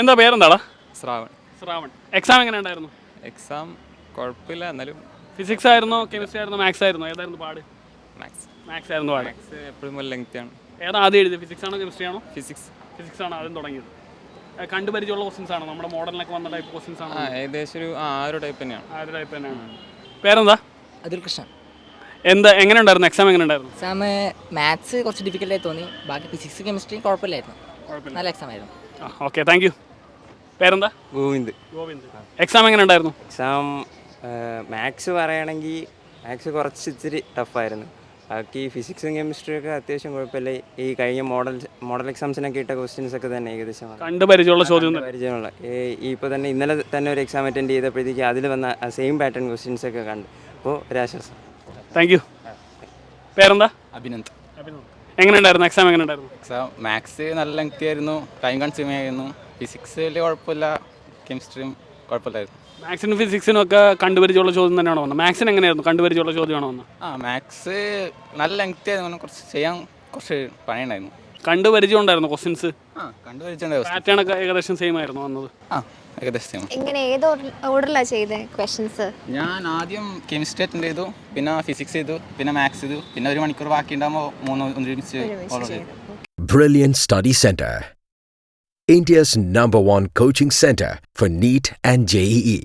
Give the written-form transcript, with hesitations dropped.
എന്താ പേരെന്താടാ? ശ്രാവൺ. ശ്രാവൺ. എക്സാം എങ്ങനെ ഉണ്ടായിരുന്നു? എക്സാം കുഴപ്പമില്ല, എന്നാലും ഫിസിക്സ് ആയിരുന്നോ, കെമിസ്ട്രി ആയിരുന്നോ, മാത്സ് ആയിരുന്നോ? ഏതായിരുന്നു പാട്? മാത്സ്. മാത്സ് ആയിരുന്നു പാട്. മാത്സ് എപ്പോഴും ലെങ്തിയാണ്. ഏതാ ആദ്യം എഴുതിയത്? ഫിസിക്സ് ആണോ കെമിസ്ട്രി ആണോ? ഫിസിക്സ്. ഫിസിക്സ് ആണ് ആദ്യം തുടങ്ങിയത്. കണ്ടുപരിചയമുള്ള ക്വസ്റ്റ്യൻസ് ആണോ? നമ്മുടെ മോഡലിനൊക്കെ വന്ന ടൈപ്പ് ക്വസ്റ്റ്യൻസ് ആണോ? ഏകദേശം ഒരു ടൈപ്പ് തന്നെയാണ്. ആ ഒരു ടൈപ്പ് തന്നെയാണ്. പേരെന്താ? അതുൽ കൃഷ്ണൻ. എങ്ങനെ ഉണ്ടായിരുന്നു എക്സാം? എങ്ങനെ ഉണ്ടായിരുന്നു? എക്സാം മാത്സ് കുറച്ച് ഡിഫിക്കൽട്ടായി തോന്നി. ബാക്കി ഫിസിക്സ് കെമിസ്ട്രി കുഴപ്പമില്ലായിരുന്നു. നല്ല എക്സാം ആയിരുന്നു. Okay, thank you. പേരെന്താ? ഗോവിന്ദ്. ഗോവിന്ദ്. എക്സാം എങ്ങനെ ഉണ്ടായിരുന്നു? എക്സാം മാത്സ് പറയുകയാണെങ്കിൽ മാത്സ് കുറച്ച് ഇച്ചിരി ടഫായിരുന്നു. ബാക്കി ഫിസിക്സും കെമിസ്ട്രിയൊക്കെ അത്യാവശ്യം കുഴപ്പമില്ല. ഈ കഴിഞ്ഞ മോഡൽ എക്സാംസിനൊക്കെ ഇട്ട ക്വസ്റ്റ്യൻസ് ഒക്കെ തന്നെ ഏകദേശം കണ്ടുപരിചയമുള്ള ചോദ്യം. പരിചയമുള്ള ഇപ്പോൾ തന്നെ ഇന്നലെ തന്നെ ഒരു എക്സാം അറ്റൻഡ് ചെയ്തപ്പോഴത്തേക്ക് അതിൽ വന്ന സെയിം പാറ്റേൺ ക്വസ്റ്റ്യൻസ് ഒക്കെ കണ്ട് അപ്പോൾ ഒരാശ്വാസം. Thank you. പേരെന്താ? അഭിനന്ദ്. എങ്ങനെ ഉണ്ടായിരുന്നു എക്സാം? എങ്ങനെ ഉണ്ടായിരുന്നു? എക്സാം മാത്സ് നല്ല ലെങ്തി ആയിരുന്നു, ടൈം കൺസ്യൂമിംഗ് ആയിരുന്നു. ഫിസിക്സ് വലിയ കുഴപ്പമില്ല, കെമിസ്ട്രിയും കുഴപ്പമില്ലായിരുന്നു. മാത്സിനും ഫിസിക്സിനും ഒക്കെ കണ്ടുപരിചയമുള്ള ചോദ്യം തന്നെയാണോ വന്നത്? മാത്സിന് എങ്ങനെയായിരുന്നു? കണ്ടുപരിചയമുള്ള ചോദ്യമാണോ വന്നത്? മാത്സ് നല്ല ലെങ്തി ആയിരുന്നു, കുറച്ച് ചെയ്യാൻ കുറച്ച് പണിയുണ്ടായിരുന്നു. കണ്ടുപരിചയം ഉണ്ടായിരുന്നു ക്വസ്റ്റ്യൻസ്? കണ്ടുപരിച്ചിട്ടുണ്ടായിരുന്നു. പാറ്റേൺ ഒക്കെ ഏകദേശം സെയിം ആയിരുന്നു വന്നത്? ഏകദേശം. എങ്ങനെ ഏത് ഓർഡറിലാണ് ചെയ്തത് ക്വസ്റ്റ്യൻസ്? ഞാൻ ആദ്യം കെമിസ്ട്രി അറ്റൻഡ് ചെയ്തു, പിന്നെ ഫിസിക്സ് ചെയ്തു, പിന്നെ മാത്സ് ചെയ്തു, പിന്നെ 1 മണിക്കൂർ ബാക്കി ഉണ്ടാകുമ്പോൾ 3 ഒരുമിച്ച് ചെയ്തു. Brilliant Study Center, India's #1 coaching center for NEET and JEE.